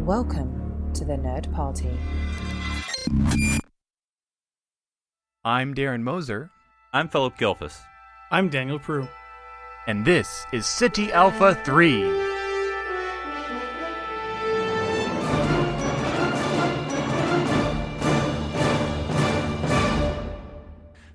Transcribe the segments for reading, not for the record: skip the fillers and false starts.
Welcome to the Nerd Party. I'm Darren Moser. I'm Philip Gilfus. I'm Daniel Prue. And this is City Alpha 3.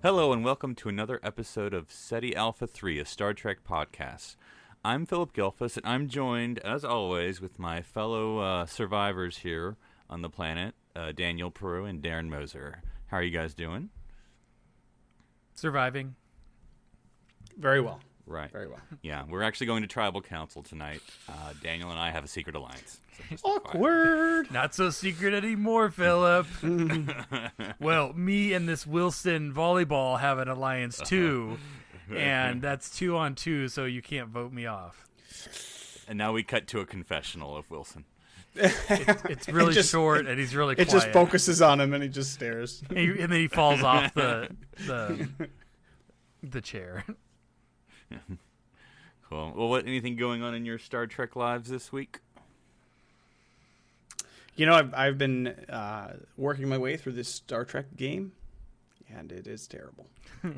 Hello and welcome to another episode of SETI Alpha 3, a Star Trek podcast. I'm Philip Gilfus, and I'm joined, as always, with my fellow survivors here on the planet, Daniel Prue and Darren Moser. How are you guys doing? Surviving. Very well. Right. Very well. Yeah, we're actually going to Tribal Council tonight. Daniel and I have a secret alliance. So Awkward. Not so secret anymore, Philip. Well, me and this Wilson volleyball have an alliance too, and that's 2-on-2, so you can't vote me off. And now we cut to a confessional of Wilson. It's really short, and he's really quiet. It just focuses on him, and he just stares. And then he falls off the chair. Cool. Well, anything going on in your Star Trek lives this week? You know, I've been working my way through this Star Trek game, and it is terrible.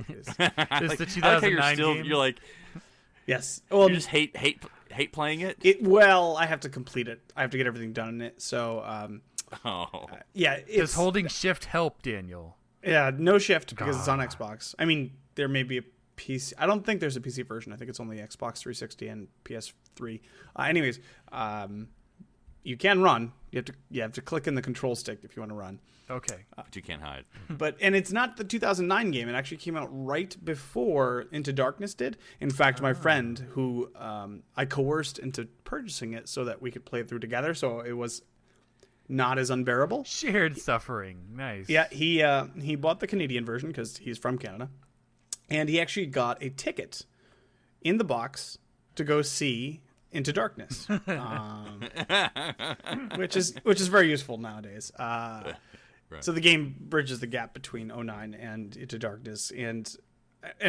It's the I like 2009 how game. you're like, Yes. Well, you just hate playing it? Well, I have to complete it. I have to get everything done in it. So, yeah. Does holding shift help, Daniel? Yeah, no shift because it's on Xbox. I mean, there may be a PC. I don't think there's a PC version. I think it's only Xbox 360 and PS3. Anyways, you can run. You have to click in the control stick if you want to run. Okay. But you can't hide. And it's not the 2009 game. It actually came out right before Into Darkness did. In fact, my friend who I coerced into purchasing it so that we could play it through together, so it was not as unbearable. Shared suffering. Nice. Yeah, he bought the Canadian version because he's from Canada, and he actually got a ticket in the box to go see Into Darkness, which is very useful nowadays. Right. So the game bridges the gap between 09 and Into Darkness, and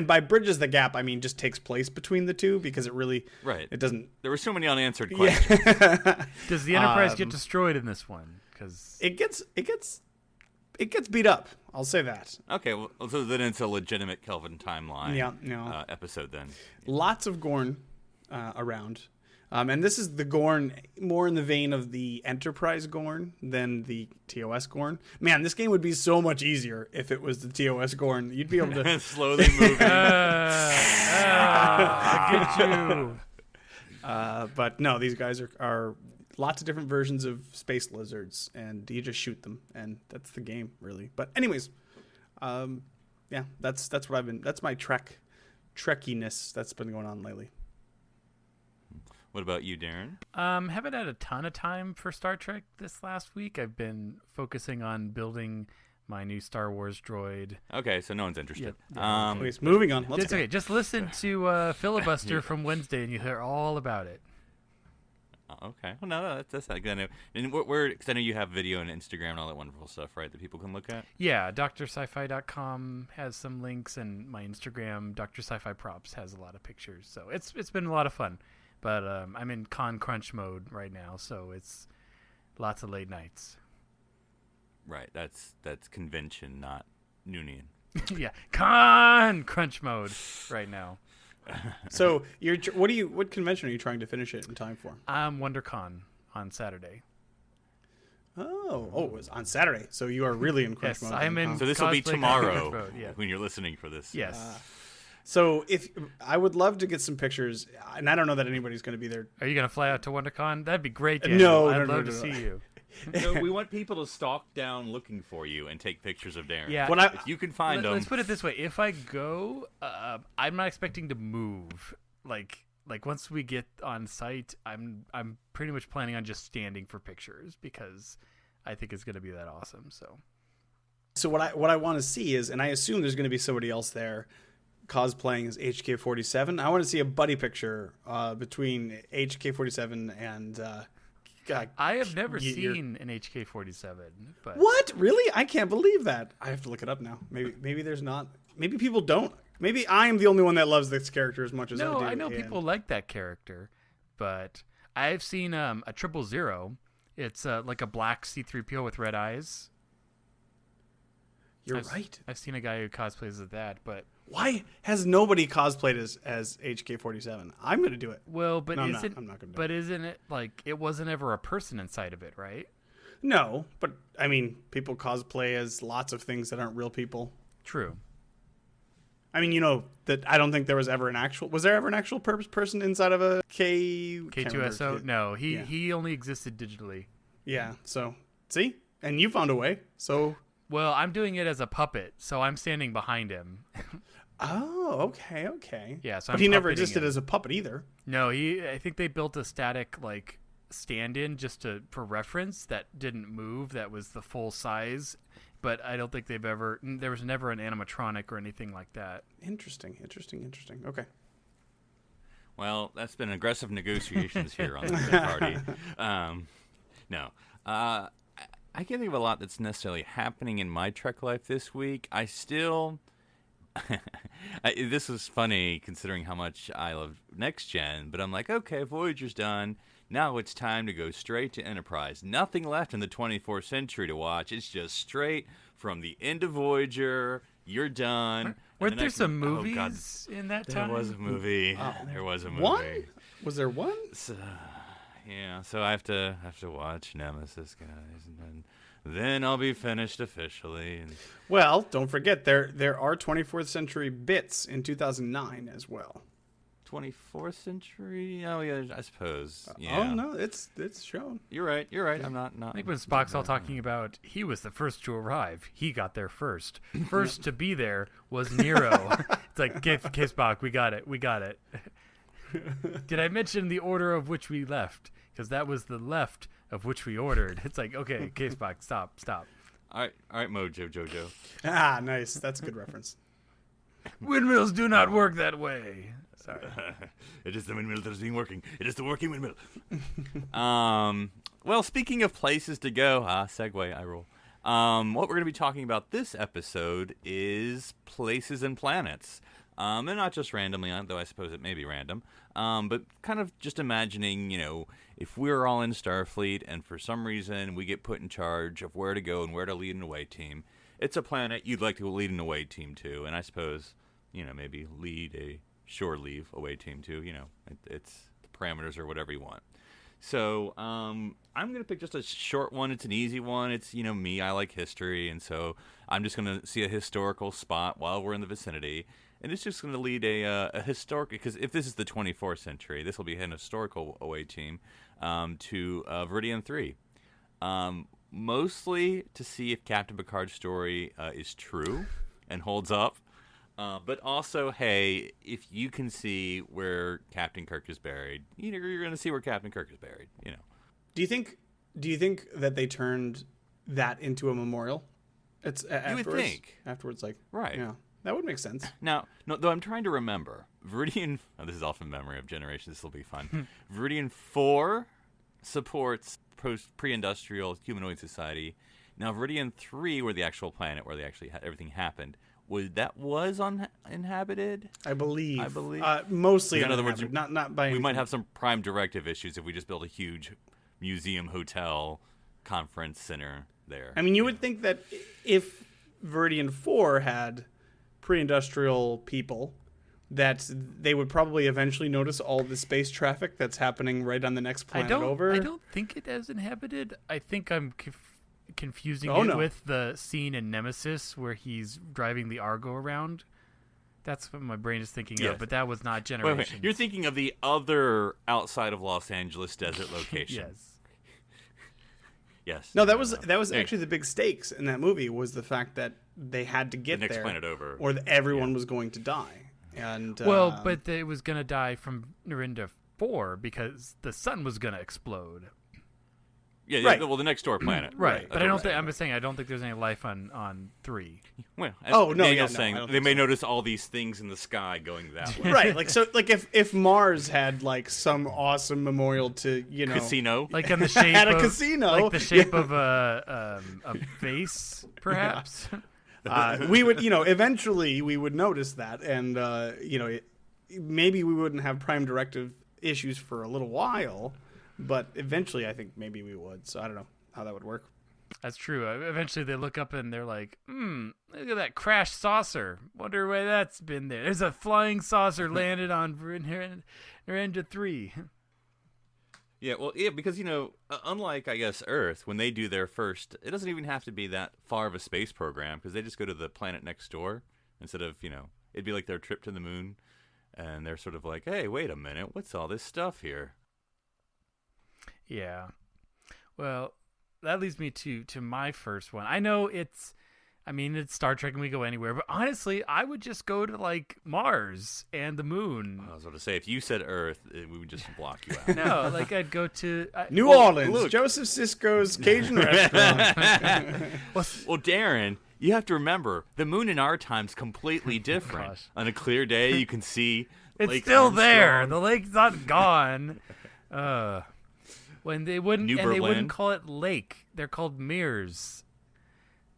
by bridges the gap I mean just takes place between the two because it really it doesn't. There were so many unanswered questions. Yeah. Does the Enterprise get destroyed in this one? Because it gets beat up. I'll say that. Okay, well, so then it's a legitimate Kelvin timeline episode then. Lots of Gorn around. And this is the Gorn more in the vein of the Enterprise Gorn than the TOS Gorn. Man, this game would be so much easier if it was the TOS Gorn. You'd be able to slowly moving. I get you. But no, these guys are lots of different versions of space lizards, and you just shoot them, and that's the game, really. But anyways, yeah, that's what I've been. That's my Trekkiness that's been going on lately. What about you, Darren? Haven't had a ton of time for Star Trek this last week. I've been focusing on building my new Star Wars droid. Okay, so no one's interested. Anyways, moving on. It's okay. Just listen to Filibuster from Wednesday, and you hear all about it. Okay. Well, no, that's not good. And because I know you have video and Instagram and all that wonderful stuff, right, that people can look at? Yeah, drsci-fi.com has some links, and my Instagram, Dr. Sci-Fi Props, has a lot of pictures. So it's been a lot of fun. But I'm in con crunch mode right now, so it's lots of late nights. Right. That's convention, not Noonian. Yeah, con crunch mode right now. So what convention are you trying to finish it in time for? WonderCon on Saturday. Oh, it was on Saturday. So you are really in crunch mode. I'm in. So this will be tomorrow mode, yeah. when you're listening for this. Yes. So if I would love to get some pictures, and I don't know that anybody's going to be there. Are you going to fly out to WonderCon? That'd be great, Daniel. No, I'd love to see you. So we want people to stalk down looking for you and take pictures of Darren. Yeah. If you can find them. Let's put it this way: if I go, I'm not expecting to move. Like once we get on site, I'm pretty much planning on just standing for pictures because I think it's going to be that awesome. So what I want to see is, and I assume there's going to be somebody else there cosplaying as HK-47. I want to see a buddy picture between HK-47 and I have never seen an HK-47. But what? Really? I can't believe that. I have to look it up now. Maybe there's not. Maybe people don't. Maybe I am the only one that loves this character as much as I do. No, I know people like that character, but I've seen a 000, It's like a black C-3PO with red eyes. You're right. I've seen a guy who cosplays as that, but Why has nobody cosplayed as HK-47? I'm going to do it. well, but No, I'm isn't not gonna do but isn't it like it wasn't ever a person inside of it, right? No, but I mean, people cosplay as lots of things that aren't real people. True. I mean, that I don't think there was ever was there ever an actual person inside of a K2SO? No, Yeah. he only existed digitally. Yeah, so, see? And you found a way, so... Well, I'm doing it as a puppet, so I'm standing behind him. Oh, okay. Yeah, so but I'm he never puppeting existed him. as a puppet either. No, I think they built a static like stand-in just for reference that didn't move. That was the full size, but I don't think there was never an animatronic or anything like that. Interesting. Okay. Well, that's been aggressive negotiations here on the party. No. I can't think of a lot that's necessarily happening in my Trek life this week. I still... this is funny considering how much I love Next Gen, but I'm like, okay, Voyager's done. Now it's time to go straight to Enterprise. Nothing left in the 24th century to watch. It's just straight from the end of Voyager. You're done. Weren't there some Oh, God. movies in that time? There was a movie. There was a movie. One? Was there one? So, yeah, so I have to watch Nemesis, guys, and then I'll be finished officially. And Well, don't forget, there are 24th century bits in 2009 as well. 24th century? Oh yeah, I suppose. Yeah. Oh, no, it's shown. You're right. I'm not. I think when Spock's all talking about he was the first to arrive, he got there first. First to be there was Nero. It's like, okay, Spock, we got it. Did I mention the order of which we left? Because that was the left of which we ordered. It's like, okay, Spock, stop. All right, Mojo Jojo. Ah, nice. That's a good reference. Windmills do not work that way. Sorry. It is the windmill that is being working. It is the working windmill. Well, speaking of places to go, segue, I roll. What we're going to be talking about this episode is places and planets. And not just randomly, though I suppose it may be random, but kind of just imagining, if we're all in Starfleet and for some reason we get put in charge of where to go and where to lead an away team, it's a planet you'd like to lead an away team to, and I suppose, maybe lead a shore leave away team to, it's the parameters or whatever you want. So I'm going to pick just a short one. It's an easy one. It's, me, I like history, and so I'm just going to see a historical spot while we're in the vicinity. And it's just going to lead a historic, because if this is the 24th century, this will be an historical away team to Viridian 3. Mostly to see if Captain Picard's story is true and holds up. But also, hey, if you can see where Captain Kirk is buried, you're going to see where Captain Kirk is buried, Do you think that they turned that into a memorial? It's afterwards, would think. Afterwards, like, Right. Yeah, that would make sense. Now, no, though I'm trying to remember, Viridian, this is all from memory of generations, this will be fun. Viridian 4 supports pre-industrial humanoid society. Now, Viridian 3, where the actual planet, where everything happened, was uninhabited? I believe. In Mostly. other words, not by. We might have some prime directive issues if we just build a huge museum, hotel, conference center there. I mean, you would think that if Viridian 4 had pre-industrial people, that they would probably eventually notice all the space traffic that's happening right on the next planet over. I don't think it is inhabited. I think I'm confusing no. with the scene in Nemesis where he's driving the Argo around. That's what my brain is thinking Yes. of, but that was not Generations. Wait. You're thinking of the other outside of Los Angeles desert location. Yes. Yes. No, that was There- actually the big stakes in that movie, was the fact that they had to get The next there, planet over. or everyone was going to die. And Well, but it was going to die from Narinda 4 because the sun was going to explode. Yeah, Right. well, the next door planet. Right. But I don't think. think, I'm just saying, I don't think there's any life on 3. Well, Oh, no, Daniel's yeah, no, saying I don't they think may so. notice all these things in the sky going that way. right, like if Mars had like some awesome memorial to Casino. Like in the shape At a of casino. like the shape of a face, perhaps. we would eventually we would notice that, and maybe we wouldn't have prime directive issues for a little while, But eventually, I think maybe we would. So I don't know how that would work. That's true. Eventually, they look up and they're like, look at that crashed saucer. Wonder why that's been there. There's a flying saucer landed on Veranda 3. Yeah, well, yeah, because, unlike, I guess, Earth, when they do their first, it doesn't even have to be that far of a space program, because they just go to the planet next door instead of, it'd be like their trip to the moon, and they're sort of like, hey, wait a minute, what's all this stuff here? Yeah. Well, that leads me to my first one. I know it's Star Trek and we go anywhere, but honestly, I would just go to like Mars and the moon. I was going to say, if you said Earth, we would just block you out. No, like I'd go to New Orleans, Joseph Sisko's Cajun restaurant. Well, Darren, you have to remember, the moon in our time's completely different. Gosh. On a clear day, you can see it's Lake still Armstrong. there. The lake's not gone. When they wouldn't, New and they Berlin. wouldn't call it lake. They're called mirrors.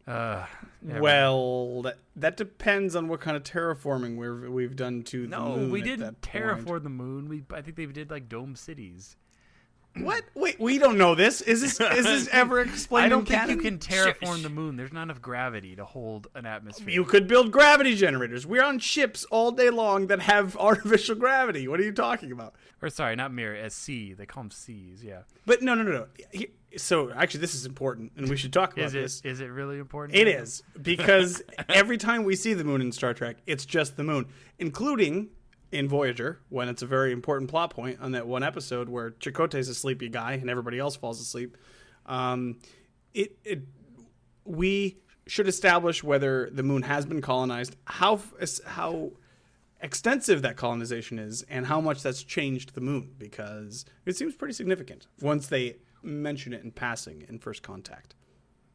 Never. Well, that depends on what kind of terraforming we've done to the No, moon. we at didn't that terraform point. the moon. I think they did like dome cities. What? Wait, we don't know this. Is this ever explained? I don't in think canon? you can terraform the moon. There's not enough gravity to hold an atmosphere. You could build gravity generators. We're on ships all day long that have artificial gravity. What are you talking about? Or sorry, not mirror, as sea. They call them seas, yeah. But no. So actually, this is important, and we should talk about this. Is it really important? It is, because every time we see the moon in Star Trek, it's just the moon, including in Voyager, when it's a very important plot point on that one episode where Chakotay's a sleepy guy and everybody else falls asleep. We should establish whether the moon has been colonized, how extensive that colonization is, and how much that's changed the moon, because it seems pretty significant once they mention it in passing in First Contact.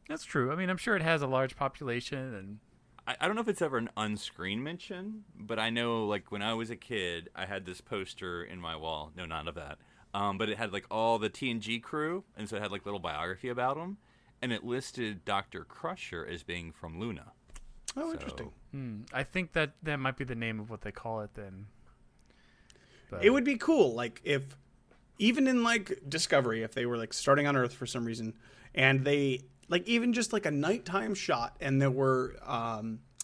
That's true. I mean, I'm sure it has a large population, and I don't know if it's ever an unscreen mention, but I know, like, when I was a kid, I had this poster in my wall. No, none of that. But it had, like, all the TNG crew, and so it had, like, little biography about them. And it listed Dr. Crusher as being from Luna. Oh, interesting. I think that might be the name of what they call it then. But It would be cool, like, if, even in, like, Discovery, if they were, like, starting on Earth for some reason, and they... like, even just, like, a nighttime shot, and there were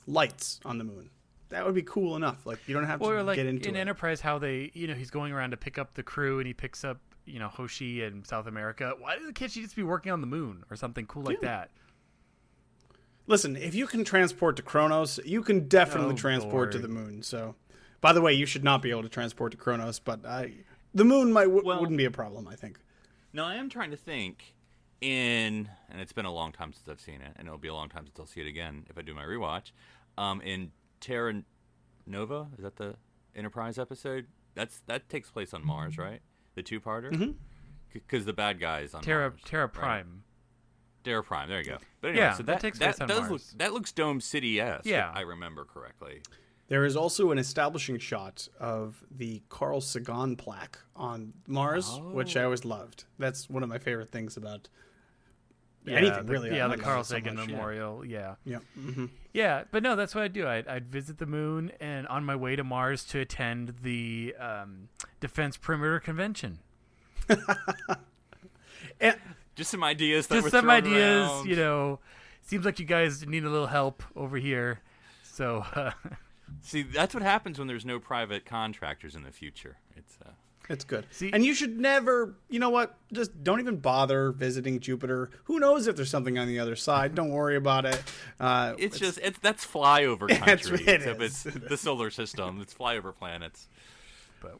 lights on the moon. That would be cool enough. Like, you don't have or to like get into in it. Enterprise, how they, he's going around to pick up the crew, and he picks up, Hoshi and South America. Why can't she just be working on the moon or something cool like that? Listen, if you can transport to Kronos, you can definitely Oh, transport to Lord. the moon. So, by the way, you should not be able to transport to Kronos, but the moon wouldn't be a problem, I think. No, I am trying to think and it's been a long time since I've seen it, and it'll be a long time since I'll see it again if I do my rewatch. In Terra Nova, is that the Enterprise episode? That takes place on Mars, right? The two-parter? Mm-hmm. Because the bad guy is on Terra Mars. Terra right? Prime. Terra Prime, there you go. But anyway, Yeah, so that takes place on Mars. That looks Dome City-esque, Yeah. if I remember correctly. There is also an establishing shot of the Carl Sagan plaque on Mars, which I always loved. That's one of my favorite things about anything, really. Yeah, I the love Carl it so Sagan much, yeah. Memorial. Yeah. Yeah. Mm-hmm. Yeah, but no, that's what I'd do. I'd visit the moon, and on my way to Mars to attend the Defense Perimeter Convention. And Just some ideas that Just were some thrown ideas, around. Seems like you guys need a little help over here. So, See, that's what happens when there's no private contractors in the future. it's good. See- And you should never, you know what? Just don't even bother visiting Jupiter. Who knows if there's something on the other side? Don't worry about it. That's flyover country. it Except is. it's the solar system. It's flyover planets.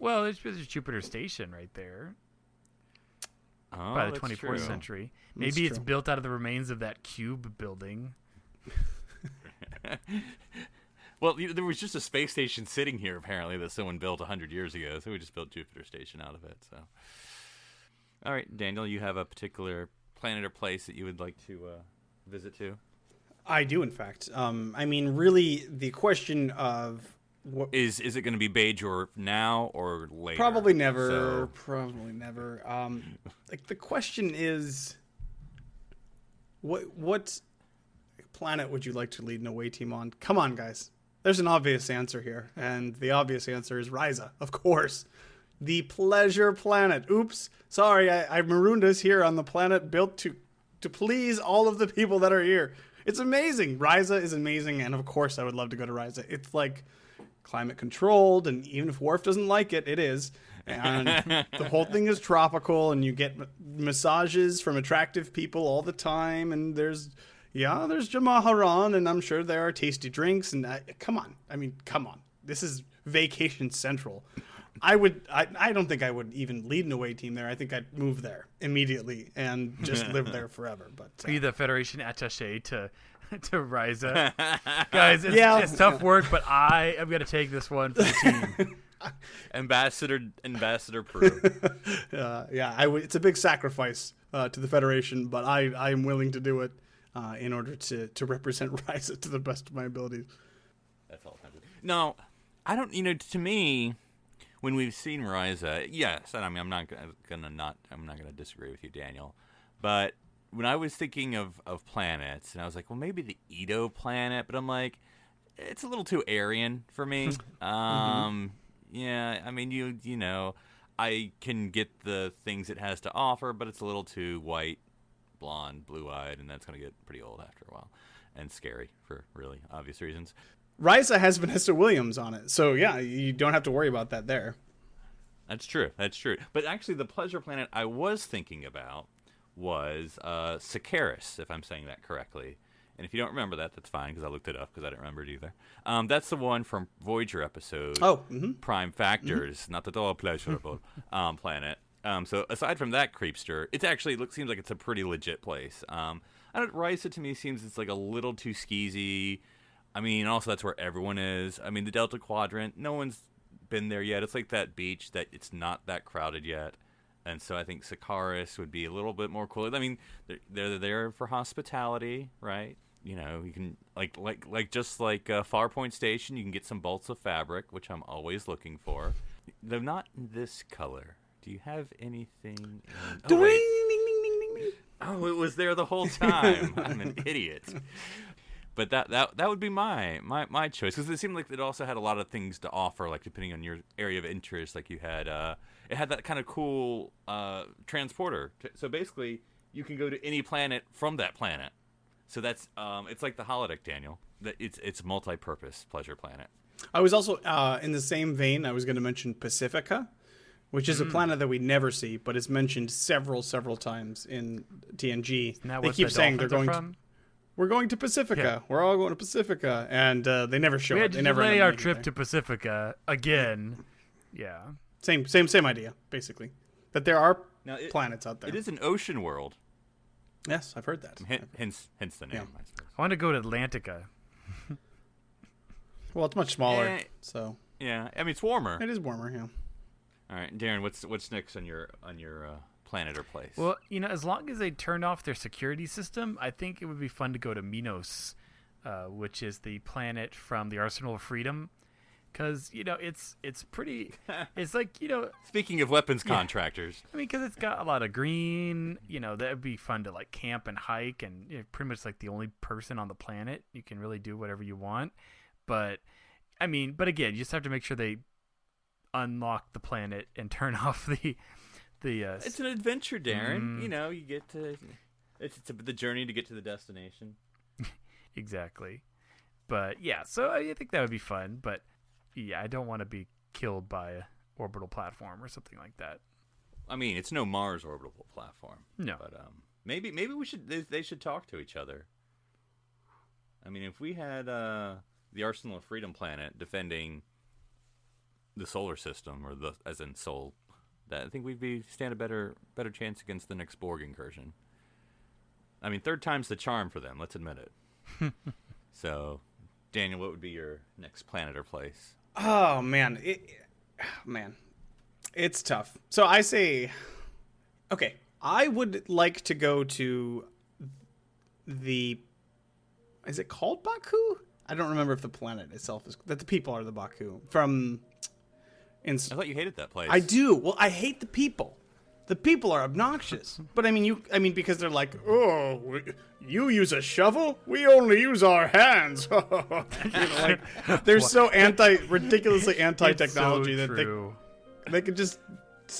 there's Jupiter Station right there Oh, by the that's 24th true. century. That's Maybe it's true. built out of the remains of that cube building. Well, there was just a space station sitting here, apparently, that someone built 100 years ago, so we just built Jupiter Station out of it. So, all right, Daniel, you have a particular planet or place that you would like to visit to? I do, in fact. I mean, really, the question of what Is it going to be Bajor now or later? probably never. So- Probably never. Like the question is, what planet would you like to lead an away team on? Come on, guys. There's an obvious answer here, and the obvious answer is Ryza, of course. the Pleasure Planet. Oops, sorry, I marooned us here on the planet built to please all of the people that are here. It's amazing. Ryza is amazing, and of course I would love to go to Ryza. It's like climate controlled, and even if Worf doesn't like it, it is. And the whole thing is tropical, and you get massages from attractive people all the time, and there's Jamaharan, and I'm sure there are tasty drinks, and come on. This is Vacation Central. I don't think I would even lead an away team there. I think I'd move there immediately and just live there forever. But be the Federation attaché to Ryza. Guys, it's tough work, but I am going to take this one for the team. Ambassador Peru. It's a big sacrifice to the Federation, but I am willing to do it in order to represent Ryza to the best of my abilities. That's all. No, I don't. To me, when we've seen Ryza, yes, and I mean, I'm not gonna disagree with you, Daniel, but when I was thinking of planets, and I was like, well, maybe the Edo planet, but I'm like, it's a little too Aryan for me. Yeah, I mean, you know, I can get the things it has to offer, but it's a little too white, blonde, blue-eyed, and that's going to get pretty old after a while, and scary for really obvious reasons. Ryza has Vanessa Williams on it, so yeah, you don't have to worry about that there. That's true. But actually, the Pleasure Planet I was thinking about was Sikaris, if I'm saying that correctly. And if you don't remember that, that's fine, because I looked it up, because I didn't remember it either. That's the one from Voyager episode, Prime Factors, not at all pleasurable planet. So aside from that creepster, it actually seems like it's a pretty legit place. Ryza to me seems it's like a little too skeezy. I mean, also that's where everyone is. I mean, the Delta Quadrant, no one's been there yet. It's like that beach that it's not that crowded yet. And so I think Sikaris would be a little bit more cool. I mean, they're there for hospitality, right? You know, you can just like Farpoint Station, you can get some bolts of fabric, which I'm always looking for. Though not in this color. Do you have anything? Oh, it was there the whole time. I'm an idiot. But that would be my choice, because it seemed like it also had a lot of things to offer, like depending on your area of interest. Like you had it had that kind of cool transporter. So basically, you can go to any planet from that planet. So that's it's like the holodeck, Daniel. It's multi-purpose Pleasure Planet. I was also in the same vein. I was going to mention Pacifica, which is a planet that we never see, but it's mentioned several times in TNG. They keep saying they're going to. We're going to Pacifica. Yeah. We're all going to Pacifica, and they never show it. They never delay our trip to Pacifica again. Yeah. Same idea, basically. That there are planets out there. It is an ocean world. Yes, I've heard that. Hence the name. Yeah. I want to go to Atlantica. Well, it's much smaller, so. Yeah, I mean it's warmer. It is warmer, yeah. All right, Darren, what's next on your planet or place? Well, as long as they turned off their security system, I think it would be fun to go to Minos, which is the planet from the Arsenal of Freedom. Because, it's pretty, it's like, Speaking of weapons contractors. I mean, because it's got a lot of green, that would be fun to, like, camp and hike, and you're pretty much, like, the only person on the planet. You can really do whatever you want. But again, you just have to make sure they unlock the planet and turn off the it's an adventure, Darren. You get to, it's the journey to get to the destination. Exactly. But, yeah, so I think that would be fun, but... Yeah, I don't want to be killed by an orbital platform or something like that. I mean, it's no Mars orbital platform. No, but maybe we should. They should talk to each other. I mean, if we had the Arsenal of Freedom planet defending the solar system, or as in Sol, I think we'd stand a better chance against the next Borg incursion. I mean, third time's the charm for them. Let's admit it. So, Daniel, what would be your next planet or place? Oh, man. It's tough. So I say, okay, I would like to go to is it called Baku? I don't remember if the planet itself is, that the people are the Baku. I thought you hated that place. I do. Well, I hate the people. The people are obnoxious. But I mean, because they're like, you use a shovel? We only use our hands. They're so ridiculously anti-technology so that they could just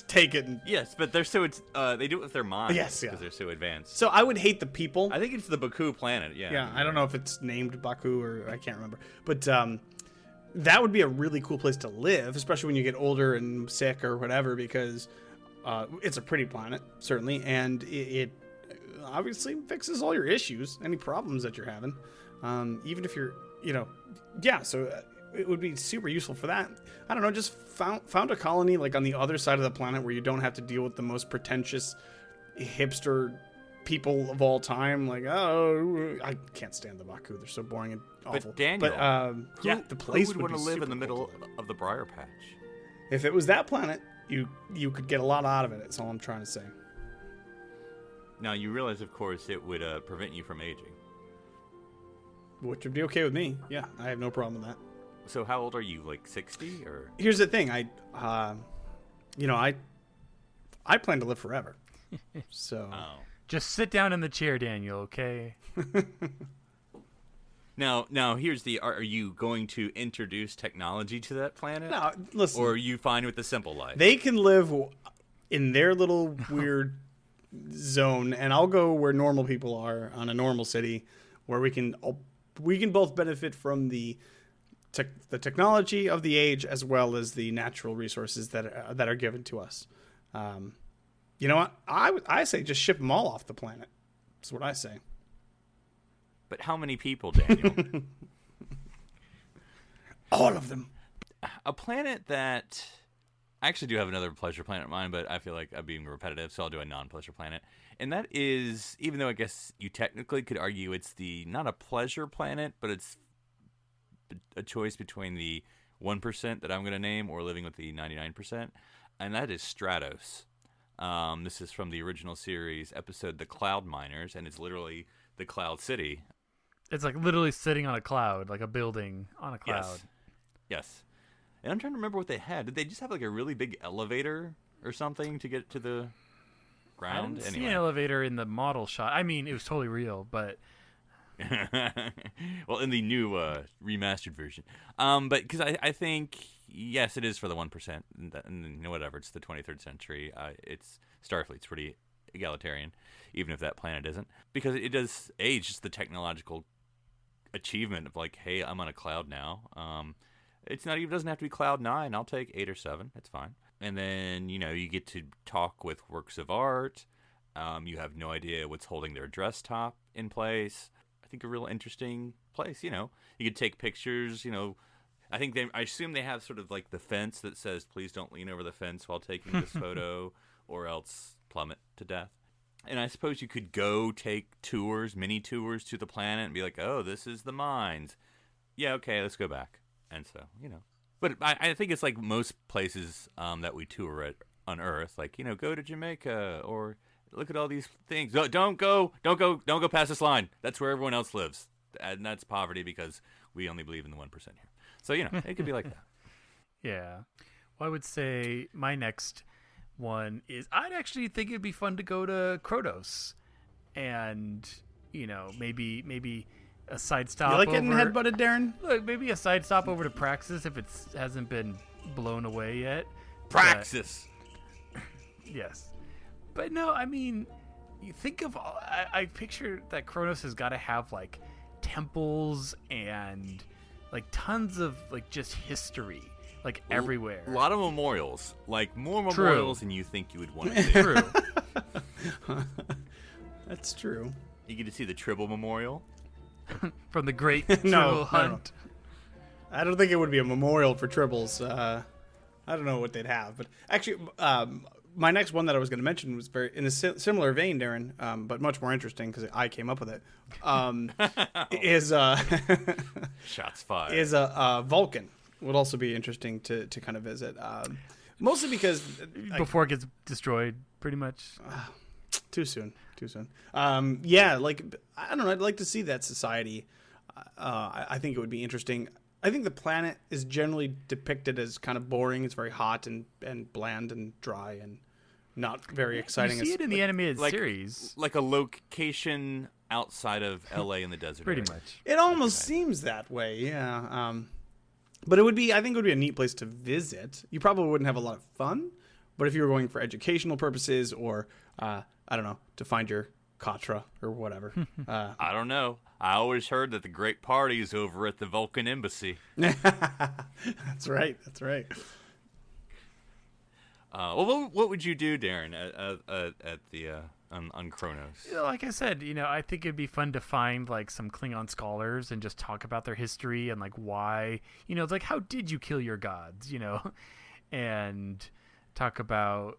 take it. And... Yes, but they're so they do it with their minds. Yes, yeah. Because they're so advanced. So I would hate the people. I think it's the Baku planet. Yeah. Yeah, I don't know if it's named Baku or I can't remember, but that would be a really cool place to live, especially when you get older and sick or whatever, because it's a pretty planet certainly, and it obviously fixes all your issues, any problems that you're having, even if you're, So it would be super useful for that. I don't know, just found a colony like on the other side of the planet where you don't have to deal with the most pretentious hipster people of all time. Like, oh, I can't stand the Baku. They're so boring and awful. But Daniel, the place who would want to live in the cool middle to live. of the Briar Patch? If it was that planet, you could get a lot out of it. That's all I'm trying to say. Now, you realize, of course, it would prevent you from aging. Which would be okay with me. Yeah, I have no problem with that. So how old are you, like 60 or? Here's the thing. I plan to live forever. So Just sit down in the chair, Daniel, okay? Now here's are you going to introduce technology to that planet? No, listen. Or are you fine with the simple life? They can live in their little weird zone, and I'll go where normal people are on a normal city, where we can both benefit from the technology of the age as well as the natural resources that are given to us. You know what? I say just ship them all off the planet. That's what I say. But how many people, Daniel? All of them. A planet that... I actually do have another pleasure planet in mind, but I feel like I'm being repetitive, so I'll do a non-pleasure planet. And that is, even though I guess you technically could argue it's not a pleasure planet, but it's a choice between the 1% that I'm going to name or living with the 99%, and that is Stratos. This is from the original series episode The Cloud Miners, and it's literally the Cloud City. It's like literally sitting on a cloud, like a building on a cloud. Yes. And I'm trying to remember what they had. Did they just have like a really big elevator or something to get to the ground? I didn't see an elevator in the model shot. I mean, it was totally real, but... Well, in the new remastered version. But because I think, yes, it is for the 1%. And whatever, it's the 23rd century. It's Starfleet's pretty egalitarian, even if that planet isn't. Because it does age, just the technological achievement of like, hey, I'm on a cloud now. It doesn't have to be Cloud 9. I'll take 8 or 7. It's fine. And then, you get to talk with works of art. You have no idea what's holding their dress top in place. I think a real interesting place, You could take pictures, I assume they have sort of like the fence that says, please don't lean over the fence while taking this photo or else plummet to death. And I suppose you could go take mini tours to the planet and be like, oh, this is the mines. Yeah, okay, let's go back. And so, But I think it's like most places that we tour on Earth, like, go to Jamaica or look at all these things. Don't go past this line. That's where everyone else lives. And that's poverty because we only believe in the 1% here. So, it could be like that. Yeah. Well, I would say my next one is I'd actually think it'd be fun to go to Kronos and, maybe a side stop. You like getting headbutted, Darren? Look, maybe a side stop over to Praxis if it hasn't been blown away yet. Praxis! Yes. But no, I mean, you think of I picture that Kronos has got to have like temples and like tons of like just history like everywhere. A lot of memorials, like more True. memorials than you think you would want to see. True. That's true. You get to see the Tribble Memorial. From the great No. Tribble Hunt. I don't think it would be a memorial for Tribbles. I don't know what they'd have, but actually, my next one that I was going to mention was very in a similar vein, Darren, but much more interesting because I came up with it. Is Shots fired. Is a Vulcan would also be interesting to kind of visit, mostly because Before it gets destroyed, pretty much. Too soon. Yeah, like I don't know. I'd like to see that society. I think it would be interesting. I think the planet is generally depicted as kind of boring. It's very hot and bland and dry and not very exciting. You see it in the animated series, like a location outside of LA in the desert. pretty area. much. It almost seems that way, yeah. But it would be. I think it would be a neat place to visit. You probably wouldn't have a lot of fun, But if you were going for educational purposes or, I don't know, to find your Katra or whatever. I don't know. I always heard that the great party is over at the Vulcan Embassy. That's right. That's right. Well, what would you do, Darren, at the on Kronos? Like I said, I think it'd be fun to find like some Klingon scholars and just talk about their history and like why, it's like, how did you kill your gods, and talk about,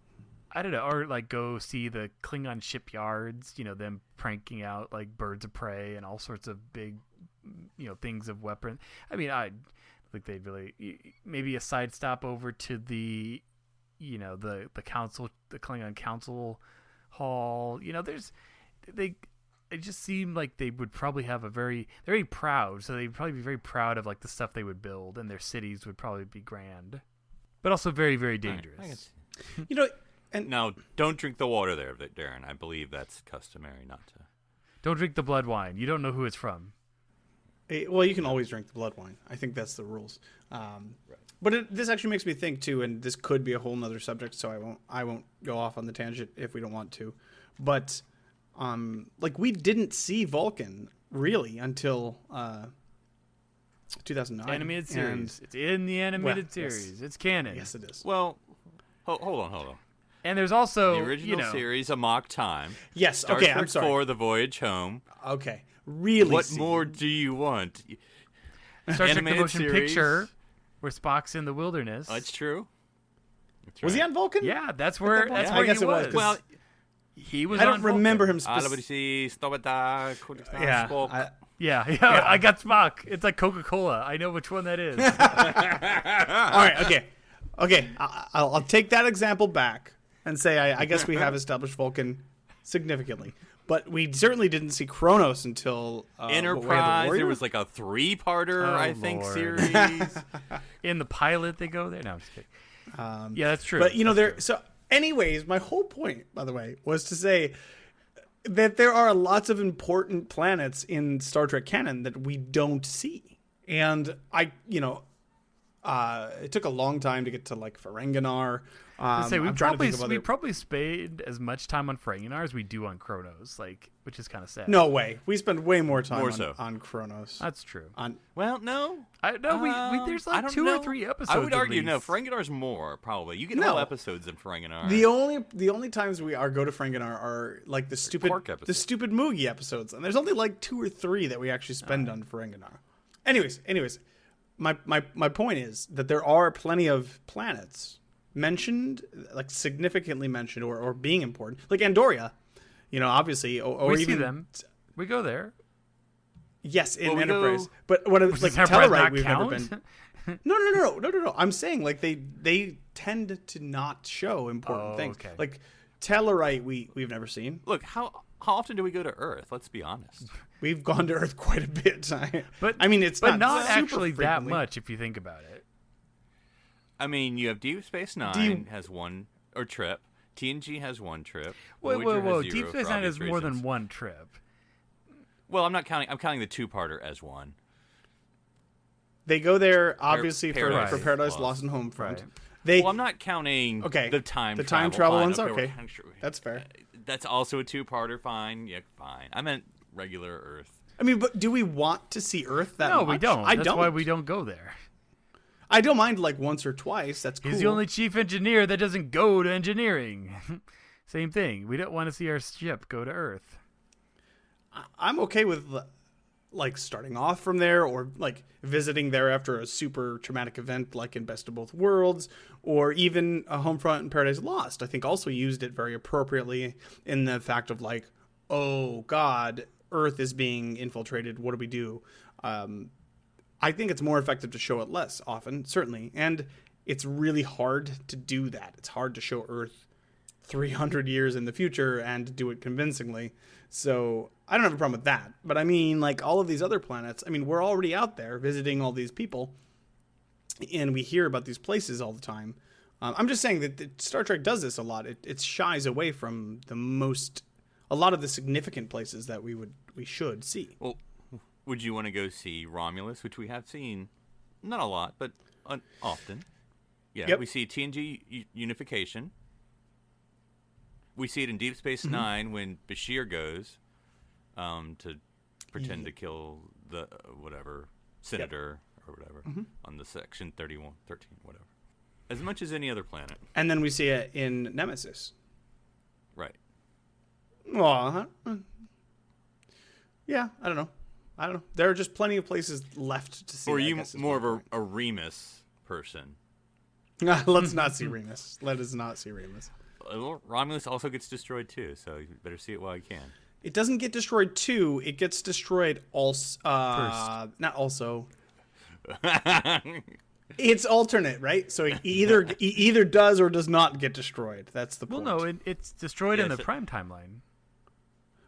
I don't know, or like go see the Klingon shipyards, them pranking out like birds of prey and all sorts of big, things of weapon. I mean, I think they'd really, maybe a side stop over to the, the council, the Klingon council hall. It just seemed like they would probably have they're very proud. So they'd probably be very proud of like the stuff they would build, and their cities would probably be grand, but also very, very dangerous. And now, don't drink the water there, Darren. I believe that's customary not to. Don't drink the blood wine. You don't know who it's from. Well, you can always drink the blood wine. I think that's the rules. But this actually makes me think too, and this could be a whole nother subject, so I won't go off on the tangent if we don't want to. But like we didn't see Vulcan really until 2009. Animated series. It's in the animated series. Yes. It's canon. Yes, it is. Well, hold on. And there's also The original series, A Mock Time. Yes. Star Okay. Trek I'm sorry. 4, The Voyage Home. Okay. Really. What more do you want? Star Trek: The Animated Motion series. Picture, where Spock's in the wilderness. Oh, that's true. That's Was he right. on Vulcan? Yeah, that's where point? that's I where guess he it was, was. 'cause Well, he was. I on don't remember Vulcan. him specifically. Yeah. Spock. Yeah. I got Spock. It's like Coca-Cola. I know which one that is. All right. Okay. I'll take that example back and say I guess we have established Vulcan significantly, but we certainly didn't see Kronos until Enterprise. Warrior? There was like a 3-parter, Oh, I think, Lord. series. In the pilot, they go there. No, I'm just kidding. Yeah, that's true. But That's there. true. So, anyways, my whole point, by the way, was to say that there are lots of important planets in Star Trek canon that we don't see, and it took a long time to get to like Ferenginar. We I'm trying to think of we other. probably spent as much time on Ferenginar as we do on Kronos, which is kind of sad. No way. We spend way more time on Kronos. That's true. Well, no. There's I like don't 2 know. or 3 episodes. I would at argue no. least. Ferenginar's more probably. You get No. whole episodes in Ferenginar. The only times we go to Ferenginar are like the Quark episodes. the stupid Moogie episodes, and there's only like 2 or 3 that we actually spend on Ferenginar. Anyways, my point is that there are plenty of planets mentioned, like significantly mentioned or being important, like Andoria, obviously, or We even see them. We go there. Yes, in Well, we Enterprise. go- But what Does like Enterprise Tellarite not we've count? never been. No. I'm saying like they tend to not show important things. Okay. Like Tellarite we've never seen. Look, how often do we go to Earth? Let's be honest. We've gone to Earth quite a bit. But I mean, it's but not super actually that frequently. much if you think about it. I mean, you have Deep Space Nine has one or trip. TNG has one trip. Voyager Whoa! has Deep 0 Space for Nine obvious has more reasons. than one trip. Well, I'm not counting. I'm counting the 2-parter as one. They go there obviously Paradise for Paradise Lost. Lost and Homefront. Right. They Well, I'm not counting the time the travel. time travel Fine, ones. we're Okay, counting- sure. that's fair. That's also a 2-parter. Fine. Yeah, fine. I meant regular Earth. I mean, but do we want to see Earth that No, much? we don't. I That's don't. why we don't go there. I don't mind like once or twice. That's cool. He's the only chief engineer that doesn't go to engineering. Same thing. We don't want to see our ship go to Earth. I'm okay with like starting off from there or like visiting there after a super traumatic event like in Best of Both Worlds or even a Homefront and Paradise Lost. I think also used it very appropriately in the fact of like, oh God, Earth is being infiltrated. What do we do? I think it's more effective to show it less often, certainly. And it's really hard to do that. It's hard to show Earth 300 years in the future and do it convincingly. So I don't have a problem with that. But I mean, like all of these other planets, I mean, we're already out there visiting all these people and we hear about these places all the time. I'm just saying that Star Trek does this a lot. It shies away from a lot of the significant places that we should see. Well, would you want to go see Romulus, which we have seen, not a lot, but often? Yeah, Yep. we see TNG unification. We see it in Deep Space Nine when Bashir goes to pretend to kill the whatever senator or whatever on the Section 13, whatever. As much as any other planet. And then we see it in Nemesis. Right. Well, yeah, I don't know. There are just plenty of places left to see. Or are I you guess, is more my of a Remus person? Let's not see Remus. Let us not see Remus. Romulus also gets destroyed too, so you better see it while you can. It doesn't get destroyed too. It gets destroyed also. Not also. It's alternate, right? So he either does or does not get destroyed. That's the point. Well, no, it's destroyed in the Prime timeline.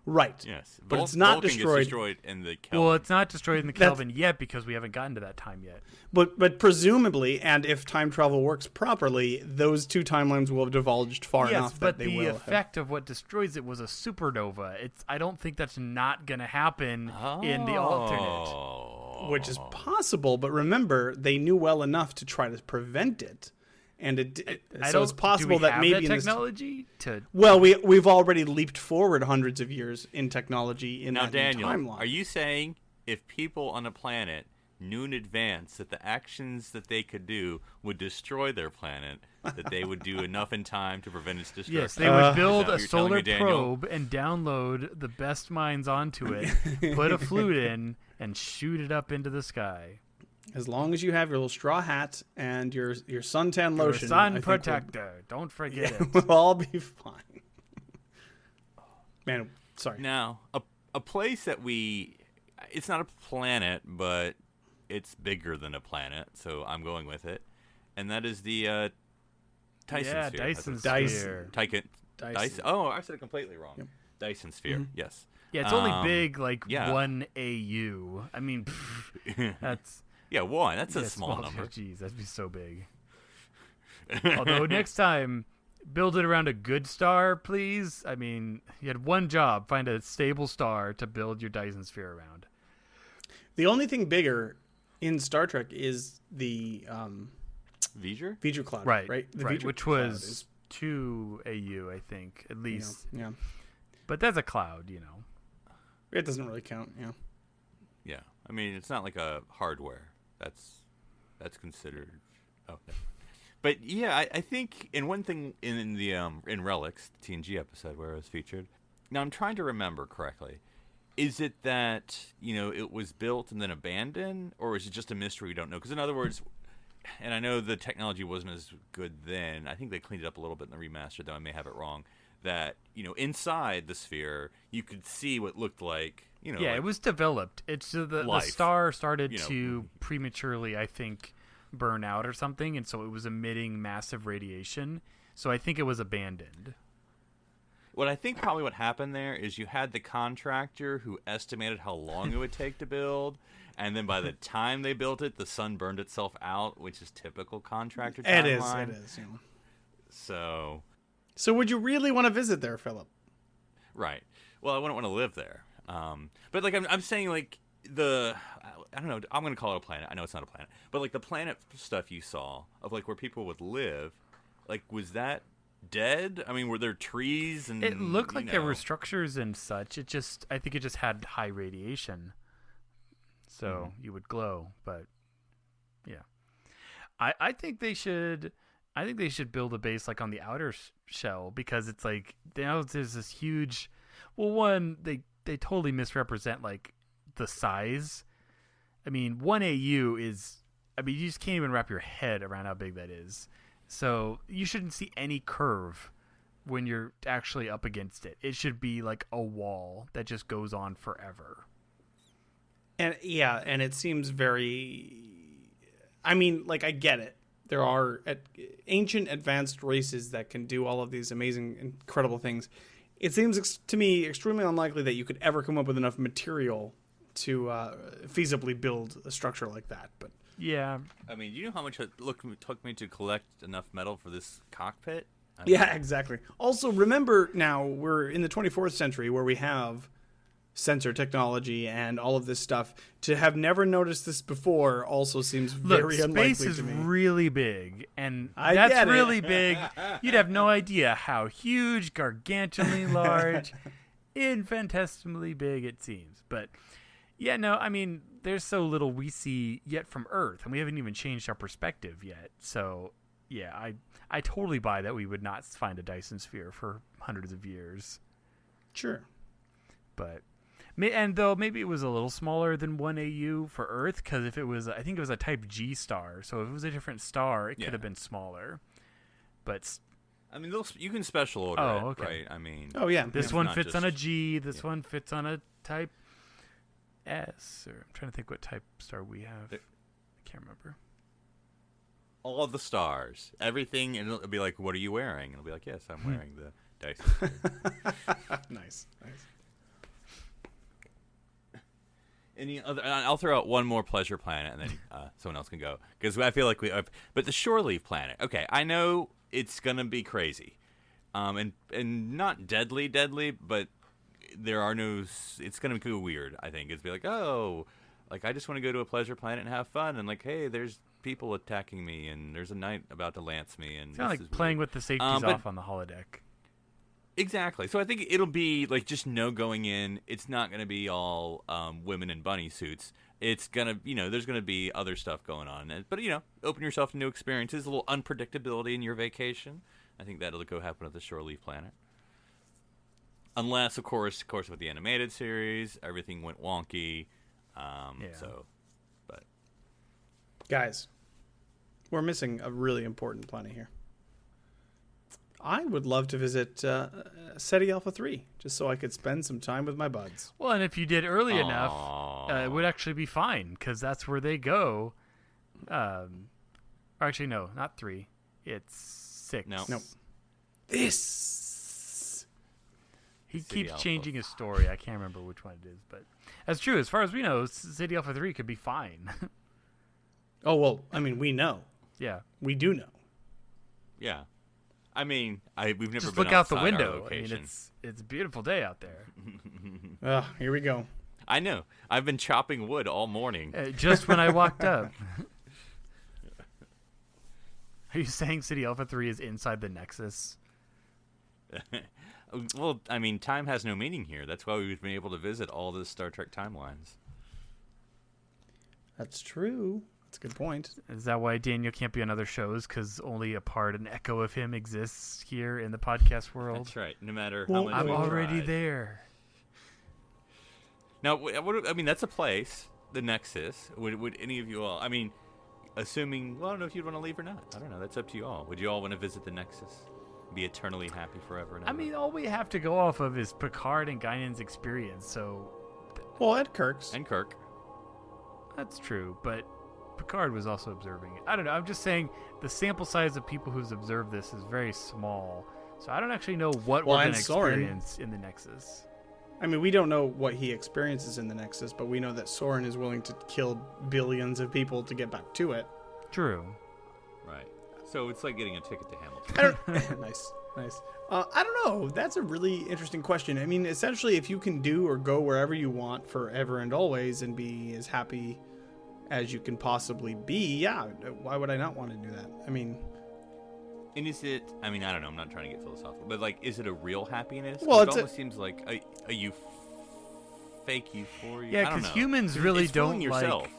Right. Yes, but it's not Vulcan destroyed. Gets destroyed in the Kelvin. Well, it's not destroyed in the Kelvin yet because we haven't gotten to that time yet. But presumably, and if time travel works properly, those two timelines will have divulged far enough that they will. Yes, but the effect of what destroys it was a supernova. I don't think that's not going to happen in the alternate. Which is possible, but remember, they knew well enough to try to prevent it. And so it's possible that maybe technology well, we've already leaped forward hundreds of years in technology in now, that Daniel, timeline. are you saying if people on a planet knew in advance that the actions that they could do would destroy their planet, that they would do enough in time to prevent its destruction? Yes, they would build a what you're telling solar me, Daniel? probe and download the best minds onto it, put a flute in, and shoot it up into the sky. As long as you have your little straw hat and your suntan lotion. Your sun protector. Don't forget it. We'll all be fine. Man, sorry. Now, a place that it's not a planet, but it's bigger than a planet, so I'm going with it. And that is the Dyson sphere. Dyson sphere. Dyson. Oh, I said it completely wrong. Yep. Dyson sphere, yes. Yeah, it's only big like 1 AU. I mean, that's... Yeah, 1. That's a small number. Jeez, that'd be so big. Although next time, build it around a good star, please. I mean, you had one job: find a stable star to build your Dyson sphere around. The only thing bigger in Star Trek is the V'ger? V'ger cloud, right? The right, V'ger which cloud was is, 2 AU, I think, at least. Yeah. But that's a cloud, It doesn't really count. Yeah. Yeah, I mean, it's not like a hardware. That's considered. Oh, no. But yeah, I think in one thing in the in Relics, the TNG episode where it was featured. Now I'm trying to remember correctly. Is it that it was built and then abandoned, or is it just a mystery we don't know? Because in other words, and I know the technology wasn't as good then. I think they cleaned it up a little bit in the remaster, though I may have it wrong. That inside the sphere you could see what looked like. Yeah, it was developed. It's the star started to prematurely, I think, burn out or something, and so it was emitting massive radiation. So I think it was abandoned. What I think probably what happened there is you had the contractor who estimated how long it would take to build, and then by the time they built it, the sun burned itself out, which is typical contractor timeline. It is. So would you really want to visit there, Philip? Right. Well, I wouldn't want to live there. But like I'm saying, like I don't know. I'm going to call it a planet. I know it's not a planet, but like the planet stuff you saw of like where people would live, like was that dead? I mean, were there trees and? It looked like there were structures and such. I think it just had high radiation, so you would glow. But yeah, I think they should. I think they should build a base like on the outer shell because it's like there's this huge. Well, one they totally misrepresent like the size. I mean, 1 AU is. I mean, you just can't even wrap your head around how big that is. So you shouldn't see any curve when you're actually up against it. It should be like a wall that just goes on forever. And it seems very. I mean, like I get it. There are ancient advanced races that can do all of these amazing, incredible things. It seems to me extremely unlikely that you could ever come up with enough material to feasibly build a structure like that. But yeah, I mean, you know how much it took me to collect enough metal for this cockpit? Yeah, exactly. Also, remember now we're in the 24th century where we have sensor technology and all of this stuff, to have never noticed this before also seems Look, very space unlikely is to me. really big, and I that's get it. really big. You'd have no idea how huge, gargantuanly large, infinitesimally big it seems. But yeah, no, I mean, there's so little we see yet from Earth, and we haven't even changed our perspective yet. So yeah, I totally buy that we would not find a Dyson sphere for hundreds of years. Sure. But and though maybe it was a little smaller than 1 AU for Earth, because if it was, I think it was a Type G star, so if it was a different star, it could have been smaller. But I mean, you can special order Oh, it, okay. right? I mean, Oh yeah. this It's one not fits on a just- G. This one fits on a Type S. Or I'm trying to think what type star we have. I can't remember. all of the stars, everything, and it'll be like, "What are you wearing?" And it'll be like, "Yes, I'm wearing the Dyson sphere." Nice. Any other? I'll throw out one more pleasure planet, and then someone else can go, because I feel like we have. But the shore leave planet. Okay, I know it's gonna be crazy, and not deadly, but there are no. It's gonna be weird. I think it's be like, oh, like I just want to go to a pleasure planet and have fun, and like, hey, there's people attacking me, and there's a knight about to lance me, and It's kind of this like is playing weird. with the safeties but- off on the holodeck. Exactly. So I think it'll be like just no going in. It's not going to be all women in bunny suits. It's going to, there's going to be other stuff going on. But, open yourself to new experiences, a little unpredictability in your vacation. I think that'll go happen at the Shore Leave Planet. Unless, of course, with the animated series, everything went wonky. So, but. Guys, we're missing a really important planet here. I would love to visit SETI Alpha 3, just so I could spend some time with my buds. Well, and if you did early enough, Aw. it would actually be fine, because that's where they go. Or actually, no, not 3. It's 6. No. Nope. This. He City keeps Alpha. changing his story. I can't remember which one it is, but that's true. As far as we know, City Alpha 3 could be fine. Oh, well, I mean, we know. Yeah. We do know. Yeah. I mean, we've never Just been look out the outside our window. I mean, location. it's a beautiful day out there. Here we go. I know. I've been chopping wood all morning. Just when I walked up. Are you saying City Alpha 3 is inside the Nexus? Well, I mean, time has no meaning here. That's why we've been able to visit all the Star Trek timelines. That's true. That's a good point. Is that why Daniel can't be on other shows? Because only an echo of him exists here in the podcast world? That's right. No matter Well, how much I'm we already tried. there. Now, I mean, that's a place, the Nexus. Would any of you all? I mean, assuming, well, I don't know if you'd want to leave or not. I don't know. That's up to you all. Would you all want to visit the Nexus? Be eternally happy forever and I ever? mean, all we have to go off of is Picard and Guinan's experience, so Well, Ed Kirk's. and Kirk. that's true. But Picard was also observing it. I don't know. I'm just saying the sample size of people who's observed this is very small, so I don't actually know what Well, we're and going to Soren. experience in the Nexus. I mean, we don't know what he experiences in the Nexus, but we know that Soren is willing to kill billions of people to get back to it. True. Right. So it's like getting a ticket to Hamilton. Nice. I don't know. That's a really interesting question. I mean, essentially, if you can do or go wherever you want forever and always and be as happy as you can possibly be, yeah, why would I not want to do that? I mean, And is it? I mean, I don't know. I'm not trying to get philosophical, but like, is it a real happiness? 'Cause Well, it it's almost seems like a fake euphoria. Yeah, I don't because know. humans really It's fooling don't yourself. like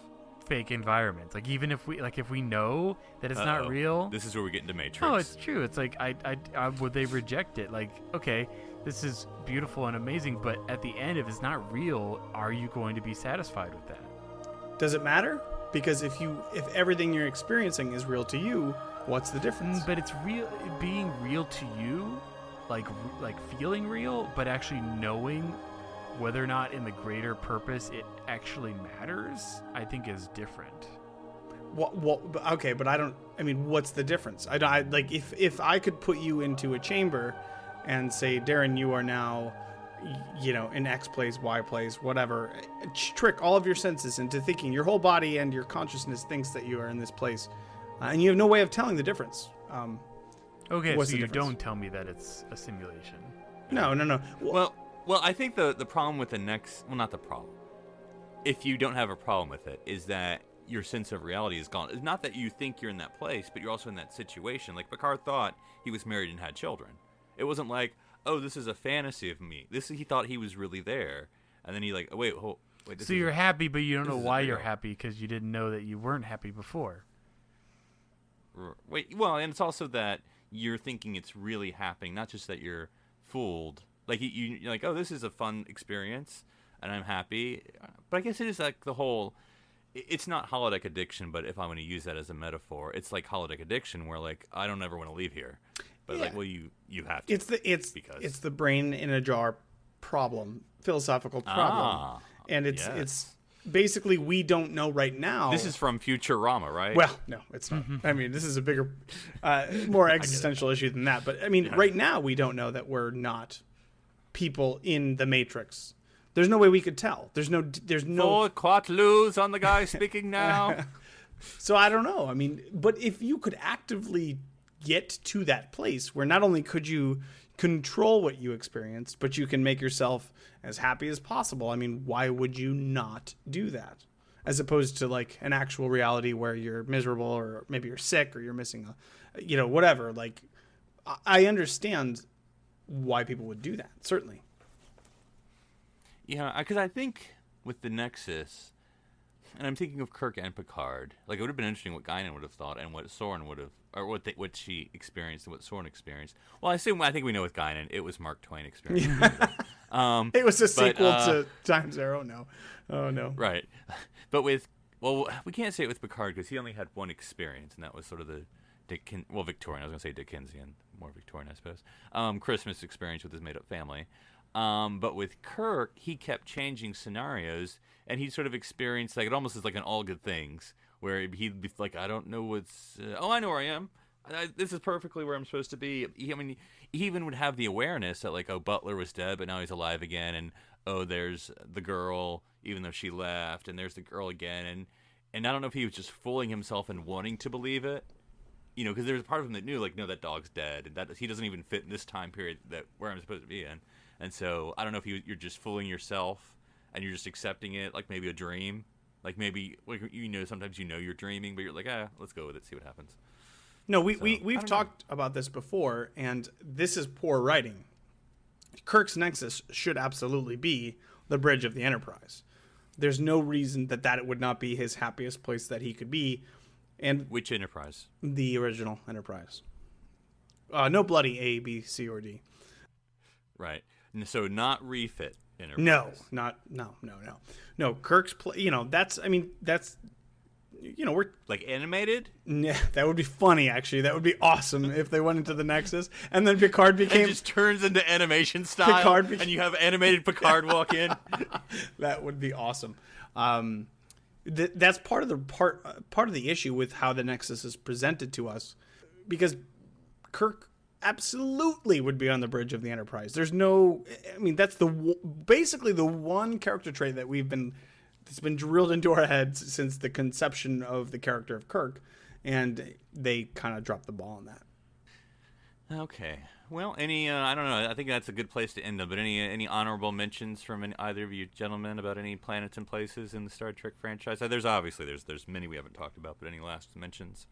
fake environments. Like even if we know that it's not Uh-oh. real. This is where we get into Matrix. No, it's true. It's like I would they reject it? Like, okay, this is beautiful and amazing, but at the end, if it's not real, are you going to be satisfied with that? does it matter? Because if everything you're experiencing is real to you, what's the difference? But it's real, being real to you, like feeling real, but actually knowing whether or not in the greater purpose it actually matters, I think is different. Okay, but I don't. I mean, what's the difference? I like if I could put you into a chamber and say, Darren, you are now, in X place, Y place, whatever. Trick all of your senses into thinking. Your whole body and your consciousness thinks that you are in this place, and you have no way of telling the difference. Okay, What's so the you difference? don't tell me that it's a simulation. No. Well, Well, I think the problem with the next... Well, not the problem. If you don't have a problem with it, is that your sense of reality is gone. It's not that you think you're in that place, but you're also in that situation. Like, Picard thought he was married and had children. It wasn't like, oh, this is a fantasy of me. He thought he was really there. And then he like, oh, wait. So you're happy, but you don't know why you're real. happy because you didn't know that you weren't happy before. Wait, well, and it's also that you're thinking it's really happening, not just that you're fooled. Like, you're like, oh, this is a fun experience, and I'm happy. But I guess it is like the whole... It's not holodeck addiction, but if I'm going to use that as a metaphor, it's like holodeck addiction where, like, I don't ever want to leave here. But, like, well, you have to. It's the brain in a jar problem, philosophical problem. And it's basically we don't know right now. This is from Futurama, right? Well, no, it's not. I mean, this is a bigger, more existential issue than that. But I mean, right now we don't know that we're not people in the Matrix. There's no way we could tell. There's no. Full Quatloos on the guy speaking now. So I don't know. I mean, but if you could actively get to that place where not only could you control what you experienced, but you can make yourself as happy as possible. I mean, why would you not do that? As opposed to like an actual reality where you're miserable or maybe you're sick or you're missing whatever. Like, I understand why people would do that. Certainly. Yeah, because I think with the Nexus, and I'm thinking of Kirk and Picard, like it would have been interesting what Guinan would have thought and what Soren would have, or what she experienced and what Soren experienced. Well, I think we know with Guinan, it was Mark Twain experience. It was a sequel to Time Zero. No, oh no. Right, but we can't say it with Picard because he only had one experience, and that was sort of the Victorian. I was going to say Dickensian, more Victorian, I suppose. Christmas experience with his made-up family. But with Kirk, he kept changing scenarios, and he sort of experienced like it almost is like an all good things, where he'd be like, I don't know what's. I know where I am. This is perfectly where I'm supposed to be. He even would have the awareness that like, oh, Butler was dead, but now he's alive again, and oh, there's the girl, even though she left, and there's the girl again, and I don't know if he was just fooling himself and wanting to believe it, because there's a part of him that knew like, no, that dog's dead, and that he doesn't even fit in this time period that where I'm supposed to be in. And so I don't know if you're just fooling yourself and you're just accepting it like maybe a dream. Like maybe sometimes you're dreaming, but you're like, let's go with it, see what happens. No, we've talked about this before, and this is poor writing. Kirk's Nexus should absolutely be the bridge of the Enterprise. There's no reason that would not be his happiest place that he could be. And which Enterprise? The original Enterprise. No bloody A, B, C, or D. Right. So not refit No. Enterprise. No. Kirk's we're like animated. Yeah, that would be funny. Actually, that would be awesome if they went into the Nexus and then Picard became. It just turns into animation style, and you have animated Picard walk in. That would be awesome. That's part of the issue with how the Nexus is presented to us, because Kirk absolutely would be on the bridge of the Enterprise. There's no, I mean, that's basically the one character trait that's been drilled into our heads since the conception of the character of Kirk, and they kind of dropped the ball on that. Okay. Well, I don't know. I think that's a good place to end up. But any honorable mentions from either of you gentlemen about any planets and places in the Star Trek franchise? There's many we haven't talked about, but any last mentions?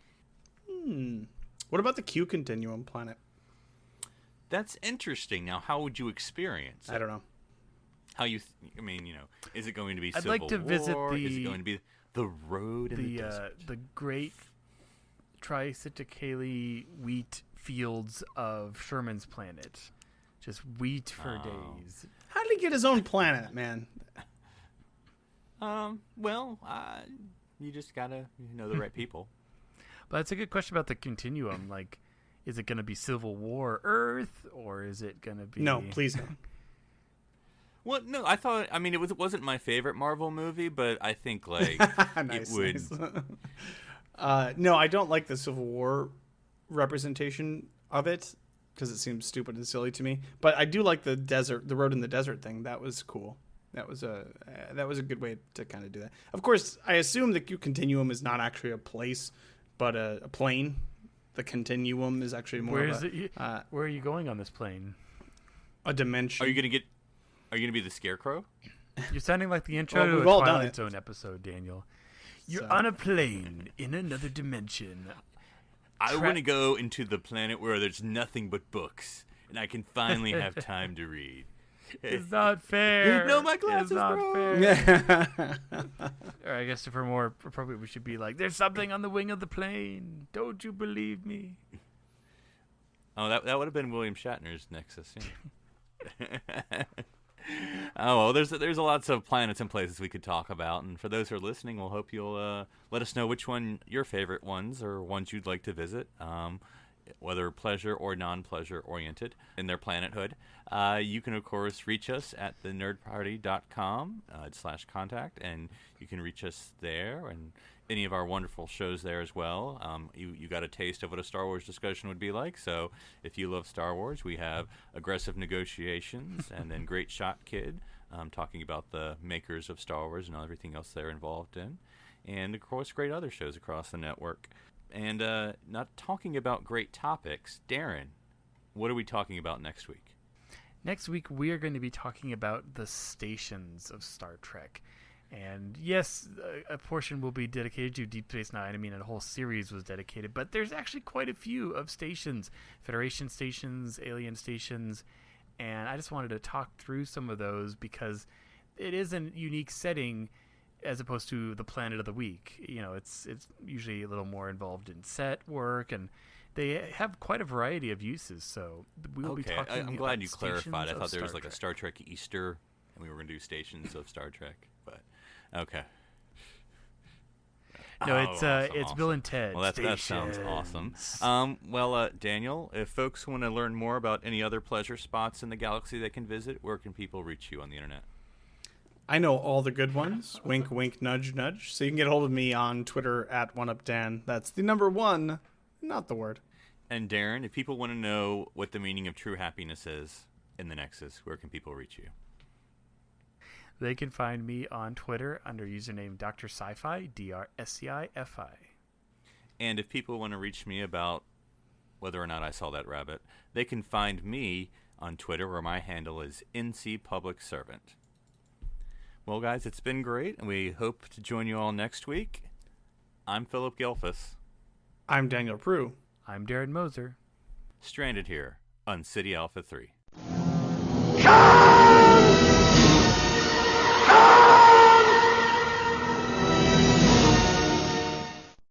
What about the Q continuum planet? That's interesting. Now, how would you experience it? I don't know. How is it going to be I'd Civil like to visit War? Is it going to be the road in the desert? The great Tricyticale wheat fields of Sherman's planet. Just wheat for days. How did he get his own planet, man? You just gotta know the right people. But it's a good question about the continuum. Like, is it going to be Civil War Earth, or is it going to be... No, please no. Well, no, I thought... I mean, it wasn't my favorite Marvel movie, but I think, like, nice, it would... Nice. No, I don't like the Civil War representation of it, because it seems stupid and silly to me. But I do like the road in the desert thing. That was cool. That was a good way to kind of do that. Of course, I assume the Q continuum is not actually a place, but a plane. The continuum is actually more Where are you going on this plane? A dimension. Are you going to get... Are you gonna be the Scarecrow? You're sounding like the intro Well, to we've a all done Twilight it. Zone episode, Daniel. You're So- on a plane in another dimension. I want to go into the planet where there's nothing but books, and I can finally have time to read. It's not fair. No, my glasses, It's not bro. fair. Yeah. Or I guess if we're more appropriate, we should be like, "There's something on the wing of the plane. Don't you believe me?" Oh, that would have been William Shatner's Nexus. Yeah. Oh well, there's lots of planets and places we could talk about, and for those who are listening, we'll hope you'll let us know which one your favorite ones or ones you'd like to visit, whether pleasure or non-pleasure oriented in their planethood. You can of course reach us at thenerdparty.com /contact, and you can reach us there and any of our wonderful shows there as well. You got a taste of what a Star Wars discussion would be like. So if you love Star Wars, we have Aggressive Negotiations and then Great Shot Kid, talking about the makers of Star Wars and everything else they're involved in. And of course, great other shows across the network. And not talking about great topics, Darren, what are we talking about next week? Next week, we are going to be talking about the stations of Star Trek. And yes, a portion will be dedicated to Deep Space Nine. I mean, a whole series was dedicated, but there's actually quite a few of stations, Federation stations, alien stations, and I just wanted to talk through some of those because it is a unique setting as opposed to the Planet of the Week. You know, it's usually a little more involved in set work, and they have quite a variety of uses. So we will be talking. I'm glad about you clarified. I stations thought of there was Star like a Trek. Star Trek Easter, and we were going to do stations of Star Trek. But okay. No, Oh, it's Bill and Ted. Well, that sounds awesome. Daniel, if folks want to learn more about any other pleasure spots in the galaxy they can visit, where can people reach you on the internet? I know all the good ones. Wink, wink, nudge, nudge. So you can get a hold of me on Twitter at OneUpDan. That's the number 1, not the word. And Darren, if people want to know what the meaning of true happiness is in the Nexus, where can people reach you? They can find me on Twitter under username Dr. Sci-Fi, DRSCIFI. And if people want to reach me about whether or not I saw that rabbit, they can find me on Twitter, where my handle is NC Public Servant. Well, guys, it's been great, and we hope to join you all next week. I'm Philip Gelfus. I'm Daniel Prue. I'm Darren Moser. Stranded here on City Alpha 3. Come!